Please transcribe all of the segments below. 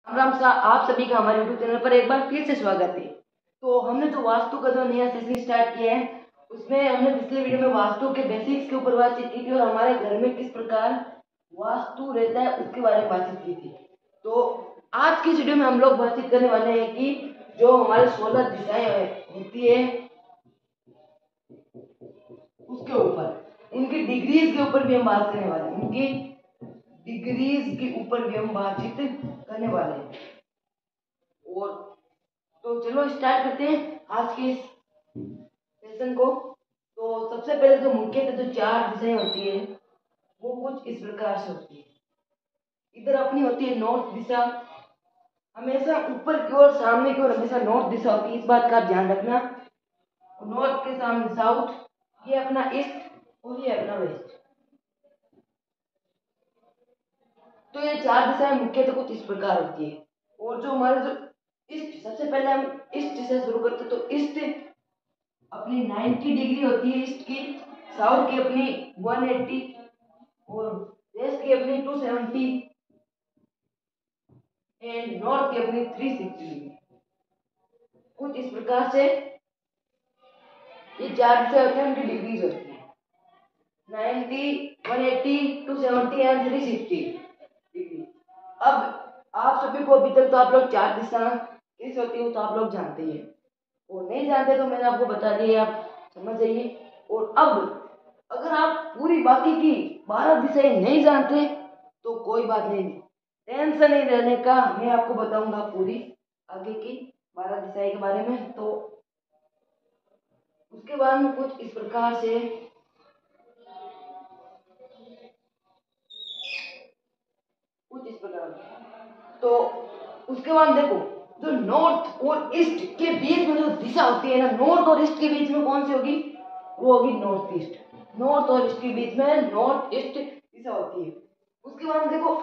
राम सा आप सभी का हमारे यूट्यूब चैनल पर एक बार फिर से स्वागत है। तो हमने जो वास्तु का जो नया सेशन स्टार्ट किया है उसमें हमने पिछले वीडियो में वास्तु के बेसिक्स के ऊपर बातचीत की थी और हमारे घर में किस प्रकार वास्तु रहता है उसके बारे में बातचीत की थी। तो आज की वीडियो में हम लोग बातचीत करने वाले हैं कि जो हमारे 16 दिशाएं होती है उसके ऊपर, उनकी डिग्रीज के ऊपर भी हम बात करने वाले हैं, उनकी डिग्रीज के ऊपर भी हम बातचीत करने वाले हैं। और तो चलो स्टार्ट करते हैं आज के इस सेशन को। तो सबसे पहले जो मुख्यतः जो 4 दिशाएं होती है वो कुछ इस प्रकार से होती है। इधर अपनी होती है नॉर्थ दिशा, हमेशा ऊपर की ओर सामने की ओर हमेशा नॉर्थ दिशा होती है, इस बात का ध्यान रखना। नॉर्थ के सामने साउथ, ये अपना ईस्ट और ये अपना वेस्ट। तो ये 4 दिशाएं मुख्यतः कुछ इस प्रकार होती है। और जो हमारे जो ईस्ट, सबसे पहले हम ईस्ट से शुरू करते हैं। तो ईस्ट अपनी 90 डिग्री होती है ईस्ट की, साउथ की अपनी 180 और वेस्ट की अपनी 270 एंड नॉर्थ की अपनी 360 डिग्री। कुछ इस प्रकार से ये 4 दिशा होते हैं, उनकी डिग्रीज होती है 90, 180, 270 एंड 360 डिग्री। अब आप सभी को अभी तक तो आप लोग 4 दिशा कैसे होती है तो आप लोग जानते हैं, और नहीं जानते तो मैंने आपको बता दिया, आप समझ जाइए। और अब अगर आप पूरी बाकी की 12 दिशाएं नहीं जानते तो कोई बात नहीं, टेंशन नहीं रहने का, मैं आपको बताऊंगा पूरी आगे की 12 दिशाएं के बारे में। तो उसके बाद में कुछ इस प्रकार से तो उसके बाद देखो जो नॉर्थ और ईस्ट के बीच में जो दिशा होती है ना, नॉर्थ और ईस्ट के बीच में कौन सी होगी, वो होगी नॉर्थ ईस्ट। नॉर्थ और ईस्ट के बीच में नॉर्थ ईस्ट दिशा होती है। उसके बाद देखो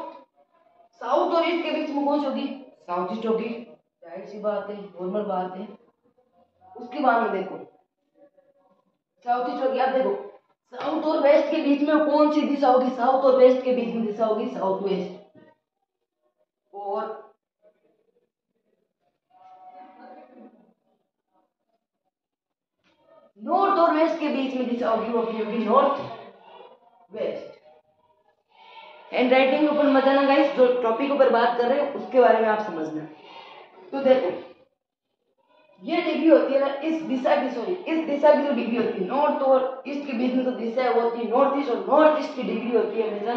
साउथ और ईस्ट के बीच में कौन सी होगी, साउथ ईस्ट होगी, जाहिर सी बात है, नॉर्मल बात है। उसके बाद में देखो साउथ ईस्ट होगी। अब देखो साउथ और वेस्ट के बीच में कौन सी दिशा होगी, साउथ और वेस्ट के बीच में दिशा होगी साउथ वेस्ट। और नॉर्थ और वेस्ट के बीच में दिशा होगी वो अपनी होगी नॉर्थ वेस्ट। हैंड राइटिंग के ऊपर मत आना गाइस, जो टॉपिक ऊपर बात कर रहे हैं उसके बारे में आप समझना। तो देखो ये डिग्री होती है ना इस दिशा की, सॉरी इस दिशा की जो डिग्री होती है नॉर्थ और ईस्ट के बीच में जो दिशा है वो होती है नॉर्थ ईस्ट, और नॉर्थ ईस्ट की डिग्री होती है हमेशा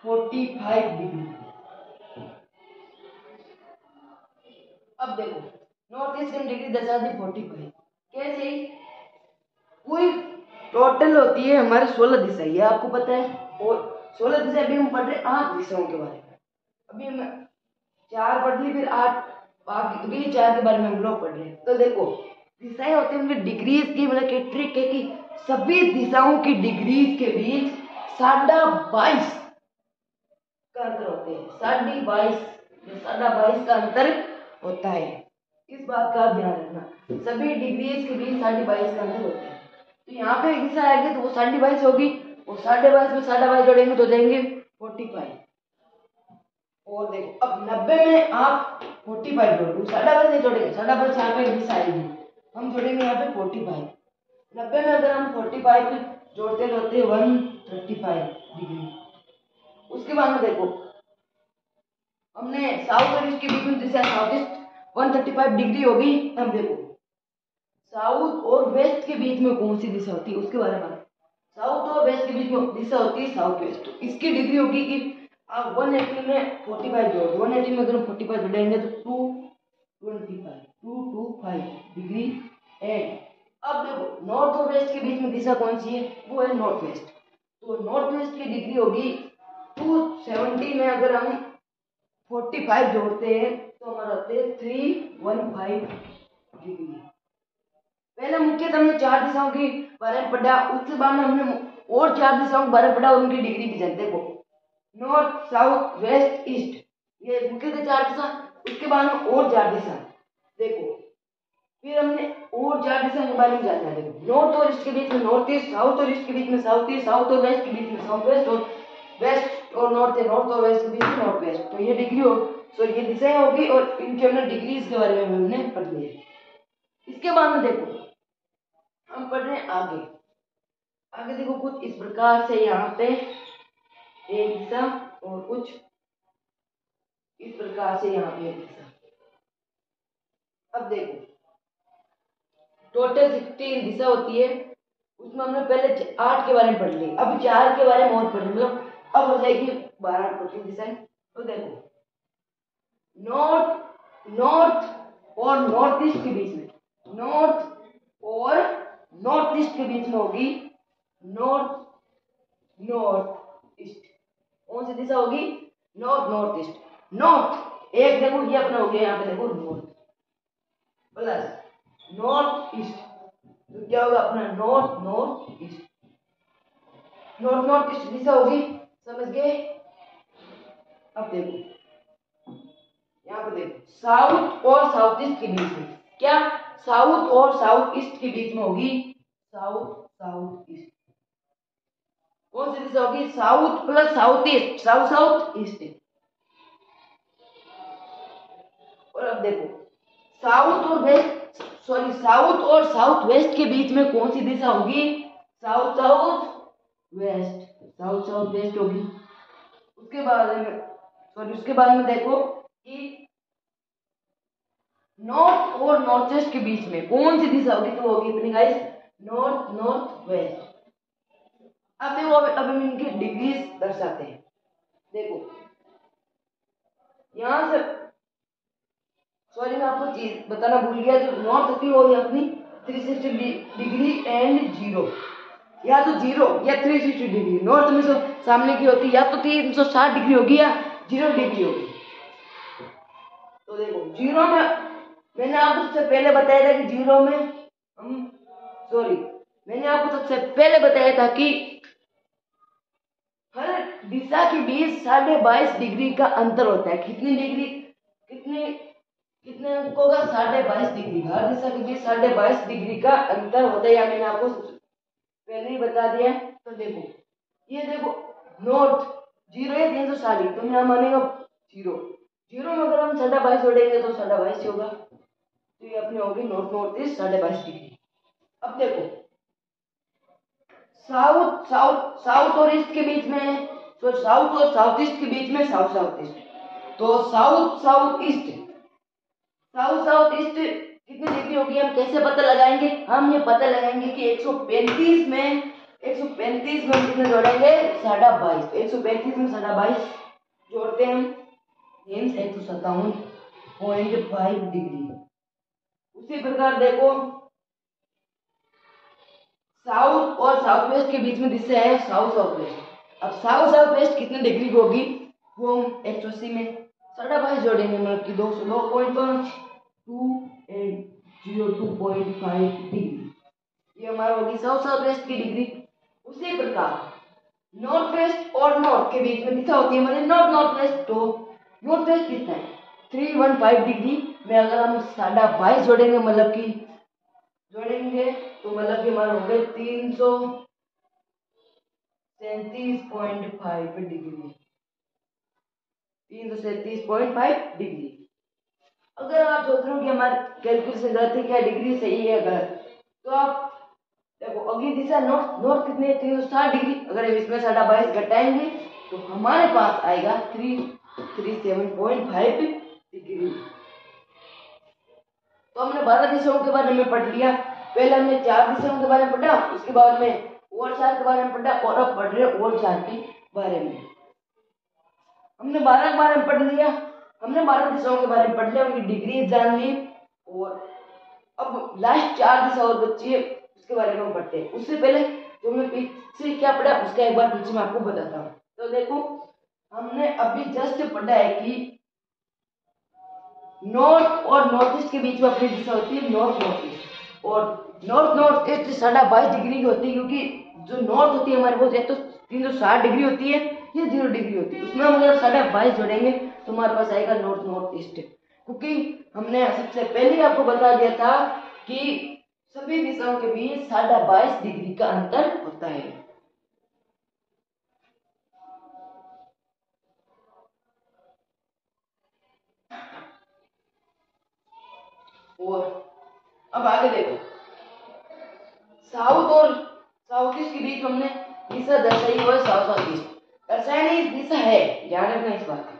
45 डिग्री। अब देखो नॉर्थ ईस्ट की डिग्री दर्शा दी 45, कैसे पूरी टोटल होती है हमारे 16 दिशा, ये आपको पता है। और 16 दिशा अभी हम पढ़ रहे हैं 8 दिशाओं के बारे में। अभी हम 4 पढ़ ली, फिर 8 बाकी अभी 4 के बारे में हम लोग पढ़ रहे हैं। तो देखो दिशाएं होती है उनकी डिग्रीज की, मतलब कि ट्रिक है कि सभी दिशाओं की डिग्रीज के बीच 22.5 का अंतर होते हैं। 22.5 का अंतर होता है, इस बात का ध्यान रखना। सभी डिग्रीज के बीच 22.5 का अंतर होता है। तो यहाँ पे एक दिशा आएगी तो वो 22.5 होगी, और 22.5 में 22.5 जोड़ेंगे तो देंगे 45। और देखो अब 90 में आप 45 जोड़ दो, 22.5 नहीं जोड़ेंगे, 22.5 यहाँ पे दिशा आएगी, हम जोड़ेंगे यहाँ पे 45। 90 में अगर हम 45 जोड़ते जोड़ते 135 डिग्री। उसके बाद में देखो हमने साउथ और ईस्ट के बीच में दिशा साउथ ईस्ट 135 डिग्री होगी। अब देखो साउथ और वेस्ट के बीच में कौन सी दिशा होती है उसके बारे में। साउथ और वेस्ट के बीच में दिशा होती है साउथ वेस्ट। तो इसकी डिग्री होगी कि आप 180 में 45 जोड़, 180 में अगर हम 45 जोड़ेंगे तो 225 डिग्री। एंड अब देखो नॉर्थ और वेस्ट के बीच में दिशा कौन सी है, वो है नॉर्थ वेस्ट। तो नॉर्थ वेस्ट की डिग्री होगी 270 में अगर हम 45 जोड़ते हैं तो हमारा होते हैं 315 डिग्री। पहले मुख्यतः हमने 4 दिशाओं के बारे में पढ़ा, उसके बाद में हमने और 4 दिशाओं के बारे में पढ़ा और उनकी डिग्री भी जानते। देखो नॉर्थ साउथ वेस्ट ईस्ट, ये मुख्यतः 4 दिशा। उसके बाद में और 4 दिशा देखो, फिर हमने और 4 दिशा के बारे में जानना है। देखो नॉर्थ और ईस्ट के बीच में नॉर्थ ईस्ट, साउथ और ईस्ट के बीच में साउथ ईस्ट, साउथ और वेस्ट के बीच में साउथ वेस्ट, और वेस्ट और नॉर्थ है, नॉर्थ और वेस्ट के बीच में नॉर्थ वेस्ट। तो ये डिग्री सॉरी ये दिशाएं होगी और इनके हमने डिग्रीज के बारे में हमने पढ़ लिया। इसके बाद में देखो हम पढ़ रहे हैं आगे। आगे देखो कुछ इस प्रकार से यहाँ पे एक दिशा और कुछ इस प्रकार से यहाँ पे एक दिशा। अब देखो टोटल 16 दिशा होती है, उसमें हमने पहले 8 के बारे में पढ़ ली, अब 4 के बारे में और पढ़ ली, अब हो जाएगी 12 टोटल दिशाएं। तो देखो नॉर्थ और नॉर्थ ईस्ट के बीच में, नॉर्थ और नॉर्थ ईस्ट के बीच में होगी नॉर्थ नॉर्थ ईस्ट। कौन सी दिशा होगी? North north east. नॉर्थ एक देखो ये अपना हो गया, यहाँ पे देखो नॉर्थ प्लस नॉर्थ ईस्ट, तो क्या होगा अपना north north east. North north east दिशा होगी, समझ गए? अब देखो यहाँ पे देखो साउथ और साउथ ईस्ट के बीच में, क्या साउथ और साउथ ईस्ट के बीच में होगी साउथ साउथ ईस्ट। कौन सी दिशा होगी? South plus south east, south south east. और अब देखो साउथ और वेस्ट, सॉरी साउथ और साउथ वेस्ट के बीच में कौन सी दिशा होगी? South south waste, south south waste होगी। उसके बाद में सॉरी उसके बाद में देखो कि नॉर्थ और नॉर्थ ईस्ट के बीच में कौन सी दिशा होगी? तो होगी अपनी गाइस नॉर्थ नॉर्थ वेस्ट। अब देखो अब हम इनकी डिग्रीज दर्शाते हैं। देखो यहां से सॉरी मैं आपको चीज बताना भूल गया, जो नॉर्थ होती है वो अपनी 360 डिग्री एंड 0, या तो 0 या 360 डिग्री। नॉर्थ में सामने की होती है या तो 360 डिग्री होगी या 0 डिग्री होगी। तो देखो 0 में मैंने आपको सबसे पहले बताया था कि 0 में हम मैंने आपको सबसे पहले बताया था कि हर दिशा के बीच 22.5 डिग्री का अंतर होता है। कितनी डिग्री, कितने अंकों का? 22.5 डिग्री। हर दिशा के बीच 22.5 डिग्री का अंतर होता है, या मैंने आपको पहले ही बता दिया। तो देखो ये देखो नॉर्थ 0 है 360 डिग्री, तो यहाँ मानेगा 0 में अगर हम 22.5 जोड़ेंगे तो 22.5 होगा, तो ये अपनी होगी नॉर्थ नॉर्थ ईस्ट 22.5 डिग्री। अब देखो साउथ साउथ साउथ और ईस्ट के बीच में, तो साउथ और साउथ ईस्ट के बीच में साउथ साउथ ईस्ट, तो south south east, south south east कितनी डिग्री होगी? हम कैसे पता लगाएंगे? हम ये पता लगाएंगे कि 135 में हम कितने जोड़ेंगे? 22.5। 135 में 22.5 जोड़ते हैं हम, मीन्स 157.5 डिग्री। उसी प्रकार देखो साउथ और साउथ वेस्ट के बीच में दिशा है साउथ साउथ वेस्ट। अब साउथ साउथ वेस्ट कितने डिग्री की होगी? वो हम 180 में 22.5 जोड़ेंगे, मतलब कि 202.5 2 एंड 02.5 डिग्री, ये हमारा होगी साउथ साउथ वेस्ट की डिग्री। उसी प्रकार नॉर्थ वेस्ट और नॉर्थ के बीच में दिशा होती है हमारी नॉर्थ नॉर्थ वेस्ट, तो नॉर्थ वेस्ट कितना है? 315 डिग्री में अगर हम 22.5 जोड़ेंगे, मतलब कि तो मतलब कि हमारे हो गए 337.5 डिग्री, 337.5 डिग्री। अगर आप सोच रहे हो कि हमारे कैलकुलेशन गलत है, क्या डिग्री सही है गलत, तो आप देखो अगली दिशा नॉर्थ, नॉर्थ कितनी है? 360 डिग्री। अगर हम इसमें 22.5 घटाएंगे तो हमारे पास आएगा 337.5 डिग्री। तो हमने 12 दिशाओं के बारे में पढ़ लिया। पहले हमने 4 दिशाओं के बारे में पढ़ा, उसके बाद में और 4 के बारे में पढ़ा, और अब पढ़ रहे और 4 के बारे में। हमने 12 के बारे में पढ़ लिया, हमने 12 दिशाओं के बारे में पढ़ लिया, उनकी डिग्री जान ली, और अब लास्ट 4 दिशा और बची है, उसके बारे में हम पढ़ते हैं। उससे पहले जो हमने पीछे क्या पढ़ा उसका एक बार पीछे मैं आपको बताता हूँ। तो देखो हमने अभी जस्ट पढ़ा है कि नॉर्थ और नॉर्थ ईस्ट के बीच में अपनी दिशा होती है नॉर्थ नॉर्थ ईस्ट, और नॉर्थ नॉर्थ ईस्ट 22.5 डिग्री की होती है, क्योंकि जो नॉर्थ होती है हमारे पास या तो 360 डिग्री होती है या 0 डिग्री होती है, उसमें हम अगर 22.5 जोड़ेंगे तो हमारे पास आएगा नॉर्थ नॉर्थ ईस्ट। क्योंकि हमने सबसे पहले आपको बता दिया था कि सभी दिशाओं के बीच 22.5 डिग्री का अंतर होता है। और अब आगे देखो, साउथ और साउथ ईस्ट के बीच हमने दिशा दर्शाई हुआ है, साउथ साउथ ईस्ट दर्शाई नहीं, दिशा है, ध्यान रखना इस बात का।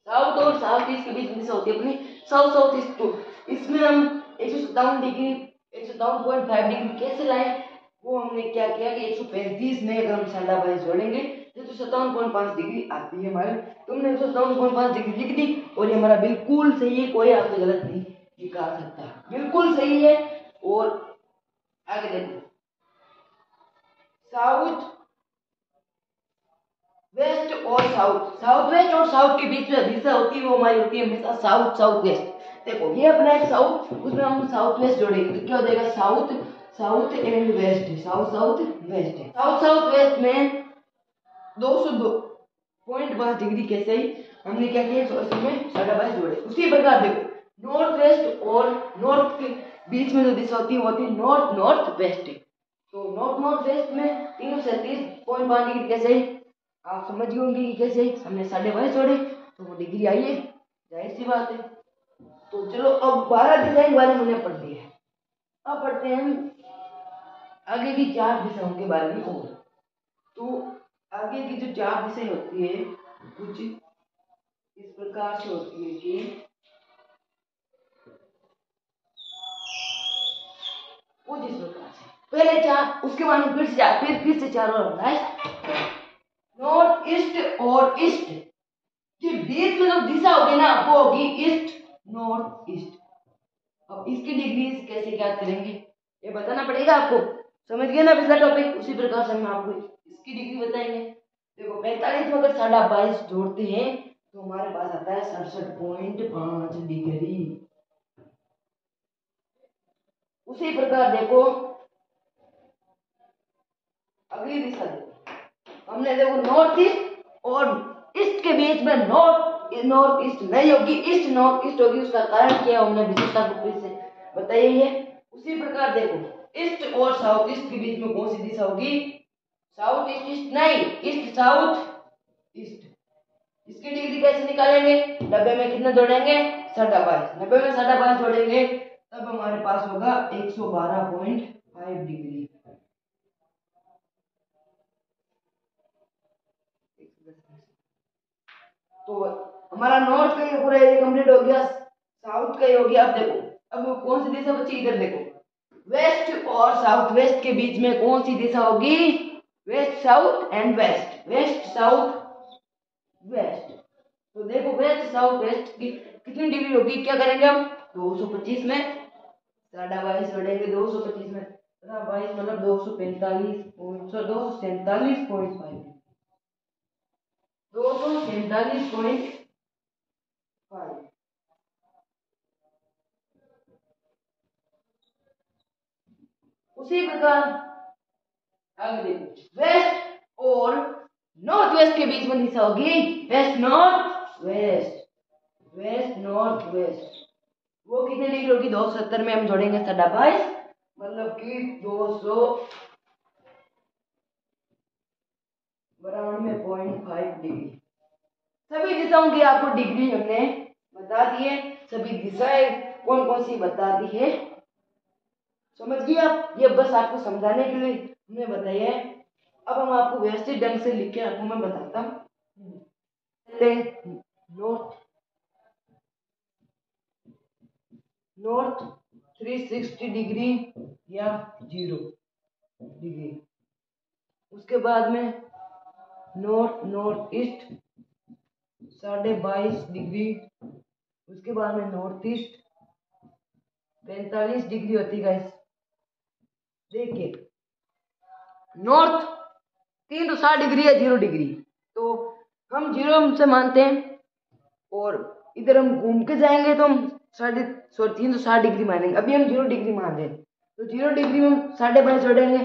साउथ और साउथ ईस्ट के बीच दिशा होती है अपनी साउथ साउथ ईस्ट। तो इसमें हम 157 डिग्री 157.5 डिग्री कैसे लाए, वो हमने क्या किया कि 135 में अगर हम साडा बाईस जोड़ेंगे तो 57.5 डिग्री आती है हमारे। तुमने 157.5 डिग्री लिख दी और ये हमारा बिल्कुल सही है, कोई आपको गलत नहीं निकाल सकता, बिल्कुल सही है। और आगे देखो, साउथ वेस्ट और साउथ, साउथ वेस्ट और साउथ के बीच में दिशा होती है वो हमारी होती है हमेशा साउथ साउथ वेस्ट। देखो ये अपना एक साउथ, उसमें हम साउथ वेस्ट जोड़ेंगे तो क्या हो जाएगा, south south and west, south south west है। साउथ साउथ वेस्ट में 202.5 डिग्री कैसे ही हमने क्या किया, उसमें साडा बाईस जोड़े। उसी प्रकार देखो, नॉर्थ वेस्ट और नॉर्थ के बीच में जो दिशा होती है वो होती है नॉर्थ नॉर्थ वेस्ट। तो नॉर्थ नॉर्थ वेस्ट में 337.5 डिग्री कैसे ही आप समझ गए होंगे कि कैसे हमने साढ़े बाईस जोड़े तो वो डिग्री आई है, जाहिर सी बात है। तो चलो अब 12 डिजाइन वाले हमने पढ़ दिए, अब पढ़ते हैं हम आगे की 4 दिशाओं के बारे में। और तो आगे की जो 4 दिशाएं होती है कुछ इस प्रकार से होती है कि कुछ इस प्रकार से पहले 4, उसके बाद फिर से 4, फिर से 4 और नॉर्थ ईस्ट और ईस्ट के बीच में जो दिशा होगी ना वो होगी ईस्ट नॉर्थ ईस्ट। अब इसकी डिग्री कैसे ज्ञात करेंगे ये बताना पड़ेगा आपको, समझ गए ना पिछला टॉपिक, उसी प्रकार से हम आपको इसकी डिग्री बताएंगे। देखो 45 में अगर साढ़ा बाईस जोड़ते हैं तो हमारे पास आता है 67.5 डिग्री। उसी प्रकार देखो अगली दिशा देखो, हमने देखो नॉर्थ ईस्ट और ईस्ट के बीच में नॉर्थ नॉर्थ ईस्ट नहीं होगी, ईस्ट नॉर्थ ईस्ट होगी। उसका कारण क्या है हमने विशेषता को फिर से बताई है। उसी प्रकार देखो ईस्ट और साउथ ईस्ट के बीच में कौन सी दिशा होगी, साउथ ईस्ट ईस्ट नहीं, ईस्ट साउथ ईस्ट। इसकी डिग्री कैसे निकालेंगे, 90 में कितना जोड़ेंगे, साढ़ा बाईस, 90 में साढ़ा बाईस जोड़ेंगे तब हमारे पास होगा 112.5 डिग्री। तो हमारा नॉर्थ का ये पूरा एरिया कंप्लीट हो गया, साउथ का ही हो गया। अब देखो अब कौन सी दिशा बची, इधर देखो वेस्ट और साउथ वेस्ट के बीच में कौन सी दिशा होगी, west south and west, west south west. तो देखो वेस्ट साउथ वेस्ट की कितनी डिग्री होगी, क्या करेंगे हम 225 में साढ़ा बाईस जोड़ेंगे, 225 में साढ़ा बाईस मतलब 247.5 247.5। उसी प्रकार आगे देखो वेस्ट और नॉर्थ वेस्ट के बीच में दिशा होगी west north west, west north west. वो कितनी डिग्री होगी, 270 में हम जोड़ेंगे साढ़ा बाईस मतलब कि 292.5 डिग्री। सभी दिशाओं की आपको डिग्री हमने बता दी है, सभी दिशाएं कौन कौन सी बता दी है, समझ गए आप। ये बस आपको समझाने के लिए हमने बताया है। अब हम आपको व्यवस्थित ढंग से लिख के आपको मैं बताता हूँ। नॉर्थ नॉर्थ 360 डिग्री या 0 डिग्री, उसके बाद में नॉर्थ नॉर्थ ईस्ट 22.5 डिग्री, उसके बाद में नॉर्थ ईस्ट 45 डिग्री होती है। देखिए नॉर्थ 360 डिग्री है 0 डिग्री, तो हम 0 से मानते हैं और इधर हम घूम के जाएंगे तो हम 360 डिग्री मानेंगे। अभी हम 0 डिग्री मान रहे हैं तो 0 डिग्री में हम साढ़े बाईस जोड़ेंगे।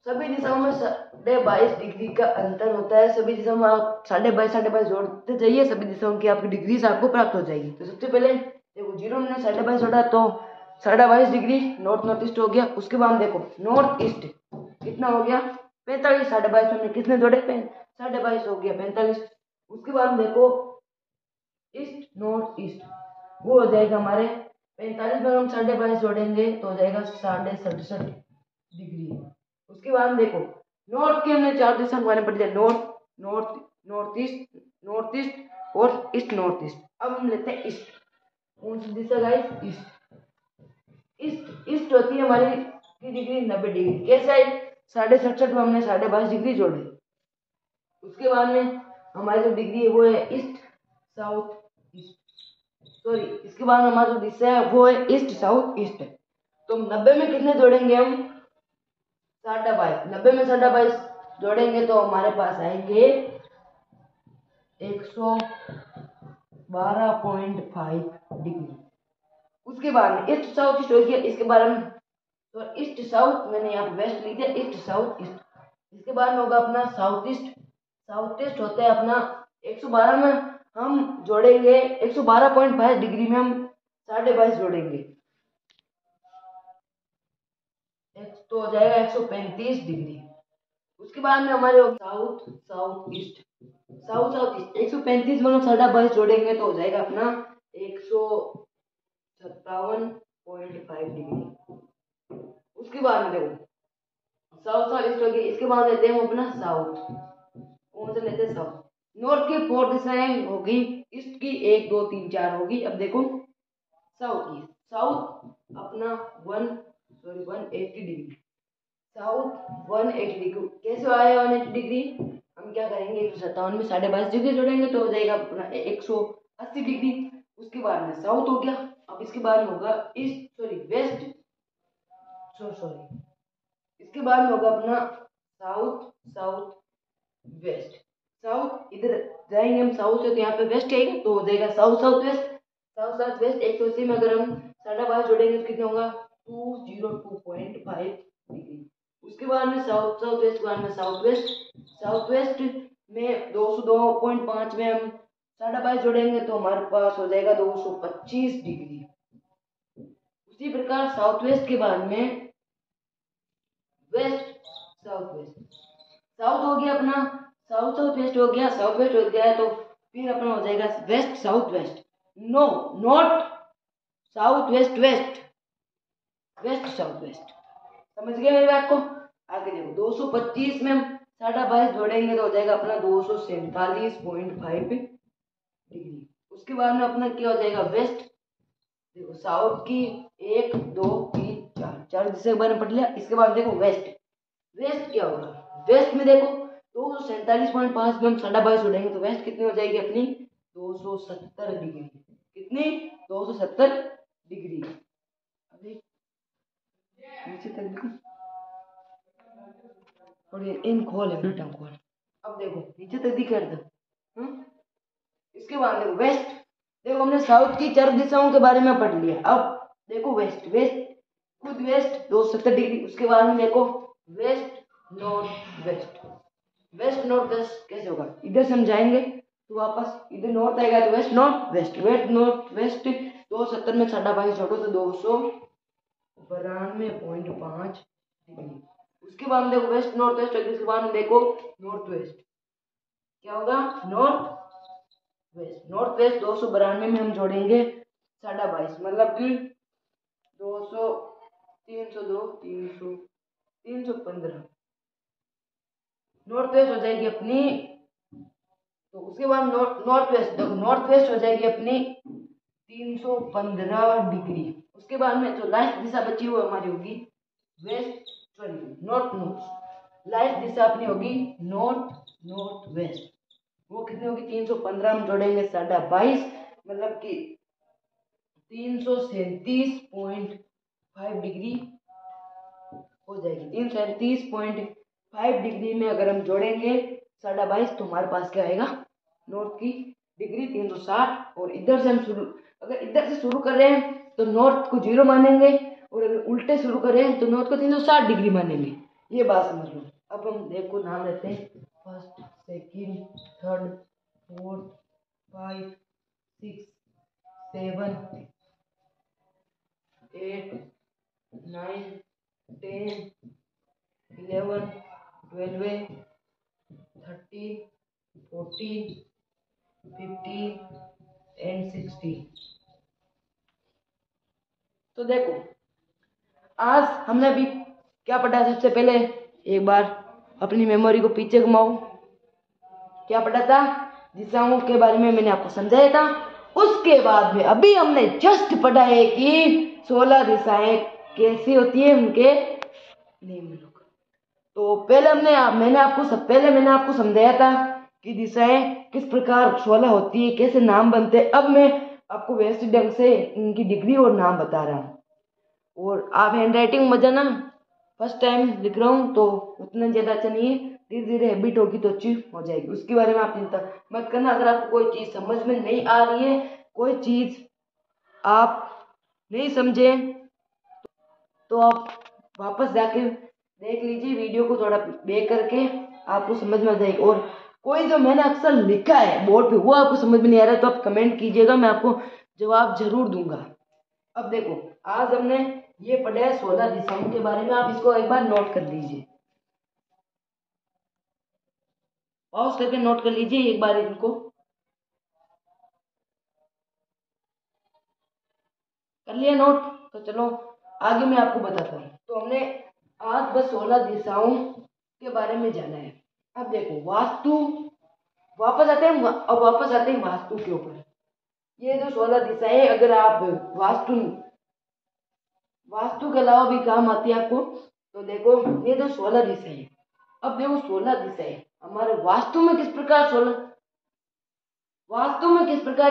सभी दिशाओं में 22.5 डिग्री का अंतर होता है, सभी दिशाओं में आप साढ़े बाईस जोड़ते जाइए, सभी दिशाओं की आपकी डिग्री आपको प्राप्त हो जाएगी। तो सबसे पहले देखो 0 में साढ़े बाईस जोड़ा तो साढ़े बाईस डिग्री नॉर्थ नॉर्थ ईस्ट हो गया। उसके बाद देखो नॉर्थ ईस्ट कितना हो गया 45, साढ़े बाईस में कितने जोड़े साढ़े बाईस हो गया 45। उसके बाद देखो ईस्ट नॉर्थ ईस्ट वो हो जाएगा हमारे 45 में हम 22.5 जोड़ेंगे तो हो जाएगा 67.5 डिग्री। उसके बाद देखो नॉर्थ के हमने 4 दिशा हमारे पढ़ लिया, नॉर्थ नॉर्थ नॉर्थ ईस्ट और ईस्ट नॉर्थ ईस्ट। अब हम लेते हैं ईस्ट। कौन सी दिशा गाइस? ईस्ट। ईस्ट ईस्ट होती है हमारी की डिग्री 90 डिग्री। कैसे आई? 67.5 में हमने 22.5 डिग्री जोड़े। उसके बाद में हमारी जो डिग्री है वो है ईस्ट साउथ ईस्ट, सॉरी इसके बाद हमारी जो दिशा है वो है ईस्ट साउथ ईस्ट। तो 90 में कितने जोड़ेंगे हम? 22.5। 90 में 22.5 जोड़ेंगे तो हमारे पास आएंगे 112.5 डिग्री। उसके बाद में ईस्ट साउथ ईस्ट हो गया। इसके बाद हम तो ईस्ट साउथ, मैंने यहाँ पे वेस्ट लिख दिया, ईस्ट साउथ ईस्ट। इसके बाद में होगा अपना साउथ ईस्ट। साउथ ईस्ट होता है अपना 112 में हम जोड़ेंगे 112.5 डिग्री में हम 22.5 जोड़ेंगे तो हो जाएगा 135 डिग्री। उसके बाद में हमारे south south east. South south east 135 में हम 22.5 जोड़ेंगे तो हो जाएगा अपना 157.5 डिग्री। उसके बाद में देखो साउथ साउथ ईस्ट हो गया। इसके बाद लेते हैं हम अपना साउथ। कौन सा लेते हैं? साउथ। नॉर्थ की 4 दिशाएं होगी, ईस्ट की 1 2 3 4 होगी। अब देखो साउथ की, साउथ अपना 180 डिग्री। साउथ 180 डिग्री कैसे आया 180 डिग्री? हम क्या करेंगे 157 में 22.5 डिग्री जोड़ेंगे तो हो जाएगा अपना 180 डिग्री। उसके बाद में साउथ हो गया। अब इसके बाद में होगा ईस्ट सॉरी वेस्ट सॉरी इसके बाद में होगा अपना साउथ साउथ वेस्ट। साउथ इधर जाएंगे हम साउथ से तो यहाँ पे वेस्ट आएगा तो हो जाएगा south south waste. South south waste 180 में अगर हम 22.5 जोड़ेंगे तो कितना होगा 202.5 डिग्री। उसके बाद में साउथ साउथ वेस्ट के बाद में साउथ वेस्ट। साउथ वेस्ट में 202.5 में हम 22.5 जोड़ेंगे तो हमारे पास हो जाएगा 225 डिग्री। उसी प्रकार साउथ वेस्ट के बाद में वेस्ट साउथ वेस्ट। साउथ हो गया अपना, साउथ साउथ वेस्ट हो गया, साउथ वेस्ट हो गया है तो फिर अपना हो जाएगा west south west. No not south west west, west south west. समझ गए मेरी बात को? आगे देखो 225 में हम 22.5 जोड़ेंगे तो हो जाएगा अपना 247.5 डिग्री। उसके बाद में अपना क्या हो जाएगा वेस्ट। देखो साउथ की 1 2 3 4 4 दिशा के बारे में पढ़ लिया। इसके बाद देखो वेस्ट। वेस्ट क्या होगा? वेस्ट में देखो 247.5 में हम 22.5 जोड़ेंगे तो वेस्ट कितनी हो जाएगी अपनी 270 डिग्री। कितनी? 270 डिग्री। अभी नीचे तक देखो और ये इन खोल है बेटा खोल। अब देखो नीचे तक दिख रहा था। इसके बाद देखो वेस्ट। देखो हमने साउथ की 4 दिशाओं के बारे में पढ़ लिया। अब देखो वेस्ट। वेस्ट खुद वेस्ट 270 डिग्री। उसके बाद में देखो west north west. West north west कैसे होगा? इधर से हम जाएंगे तो वापस इधर नॉर्थ आएगा तो west north west. West north west 270 में 22.5 जोड़ो तो 292.5 डिग्री। उसके बाद में देखो वेस्ट नॉर्थ वेस्ट। उसके बाद में देखो नॉर्थ वेस्ट क्या होगा? North west. नॉर्थ वेस्ट 292 में हम जोड़ेंगे 22.5 मतलब कि 200 302 300 315 नॉर्थ वेस्ट हो जाएगी अपनी। तो उसके बाद नॉर्थ वेस्ट देखो नॉर्थ वेस्ट हो जाएगी अपनी 315 डिग्री। उसके बाद में जो लास्ट दिशा बची हुई हमारी होगी west sorry north north. Last दिशा अपनी होगी नॉर्थ नॉर्थ वेस्ट। वो कितनी होगी 315 हम जोड़ेंगे 22.5 मतलब कि 337.5 डिग्री हो जाएगी। 337.5 डिग्री में अगर हम जोड़ेंगे 22.5 तो हमारे पास क्या आएगा नॉर्थ की डिग्री 360। और इधर से हम शुरू अगर इधर से शुरू कर रहे हैं तो नॉर्थ को 0 मानेंगे और अगर उल्टे शुरू कर रहे हैं तो नॉर्थ को 360 डिग्री मानेंगे। ये बात समझ लो। अब हम देखो नाम लेते हैं first second third fourth 5 6 7 8 9 10 11 12 13 14 15 and 16। तो देखो, आज हमने अभी क्या पढ़ा। सबसे पहले एक बार अपनी मेमोरी को पीछे घुमाओ। क्या पढ़ा था? दिशाओं के बारे में मैंने आपको समझाया था। उसके बाद में अभी हमने जस्ट पढ़ा है कि 16 दिशाएं कैसी होती है, उनके नेम। तो मैंने आपको समझाया था कि दिशाएं किस प्रकार 16 होती है, कैसे नाम बनते हैं। अब मैं आपको व्यवस्थित ढंग से इनकी डिग्री और नाम बता रहा हूँ। और आप हैंड राइटिंग मजा ना, फर्स्ट टाइम लिख रहा हूँ तो उतना ज़्यादा अच्छा नहीं है, धीरे धीरे हैबिट होगी तो अच्छी हो जाएगी। उसके बारे में आप चिंता मत करना। अगर आपको कोई चीज़ समझ में नहीं आ रही है, कोई चीज़ आप नहीं समझे, तो आप वापस जाके देख लीजिए वीडियो को, थोड़ा बैक करके आपको समझ में आ जाएगी। और कोई जो मैंने अक्सर लिखा है बोर्ड पे वो आपको समझ में नहीं आ रहा है तो आप कमेंट कीजिएगा, मैं आपको जवाब जरूर दूंगा। अब देखो, आज हमने ये पढ़ा है 16 दिशाओं के बारे में। आप इसको एक बार नोट कर लीजिए, पॉज करके नोट कर लीजिए एक बार इनको। कर लिया नोट? तो चलो आगे मैं आपको बताता हूँ। तो हमने आज बस 16 दिशाओं के बारे में जाना है। अब देखो, वास्तु, वापस आते हैं वास्तु के ऊपर। ये जो 16 दिशाएं, अगर आप वास्तु वास्तु के अलावा भी काम आती है आपको, तो देखो ये जो 16 दिशाएं, अब देखो 16 दिशाएं हमारे वास्तु में किस प्रकार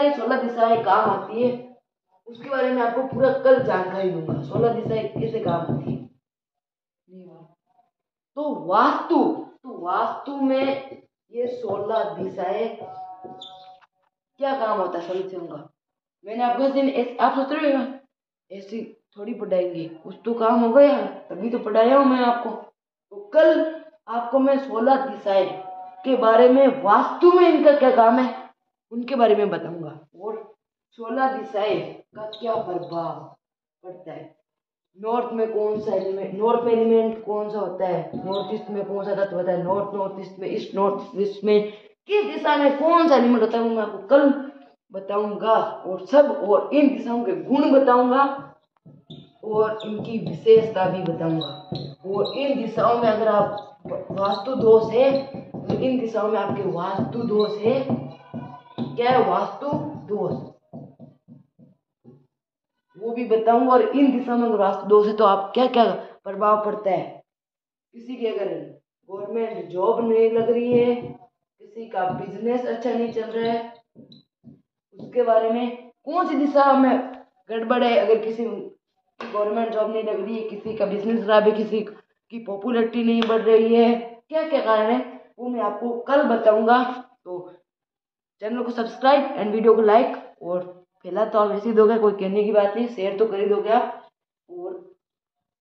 ये 16 दिशाएं काम आती है, उसके बारे में आपको पूरा कल जानकारी दूंगा। 16 दिशाएं कैसे काम होती है। तो वास्तु में ये 16 दिशाएं क्या काम होता है सॉल्यूशन का, मैंने आपको इस दिन आप सोच रहे हो ऐसी थोड़ी पढ़ाएंगे, कुछ तो काम हो गया तभी तो पढ़ाया हूं मैं आपको। तो कल आपको मैं 16 दिशाएं के बारे में, वास्तु में इनका क्या काम है उनके बारे में बताऊंगा, और 16 दिशाएं का क्या प्रभाव पड़ता है। नॉर्थ में कौन सा एलिमेंट, नॉर्थ में एलिमेंट कौन सा होता है, नॉर्थ ईस्ट में कौन सा तत्व होता है, नॉर्थ ईस्ट में, ईस्ट नॉर्थ ईस्ट में किस दिशा में कौन सा एलिमेंट होता है, वो मैं आपको कल बताऊंगा। और इन दिशाओं के गुण बताऊंगा और इनकी विशेषता भी बताऊंगा। और इन दिशाओं में अगर आप वास्तु दोष है तो इन दिशाओं में आपके वास्तु दोष है। क्या है वास्तु दोष, वो भी बताऊंगा। और इन दिशाओं में अगर वास्तु दोष है तो आप क्या क्या प्रभाव पड़ता है। किसी की अगर गवर्नमेंट जॉब नहीं लग रही है, किसी का बिजनेस अच्छा नहीं चल रहा है, उसके बारे में कौन सी दिशा में गड़बड़ है, अगर किसी गवर्नमेंट जॉब नहीं लग रही है, किसी का बिजनेस खराब है, किसी की पॉपुलैरिटी नहीं बढ़ रही है, क्या क्या कारण है वो मैं आपको कल बताऊंगा। तो चैनल को सब्सक्राइब एंड वीडियो को लाइक, और पहला तो आप वैसे ही दोगे, कोई कहने की बात नहीं, शेयर तो कर ही दोगे आप। और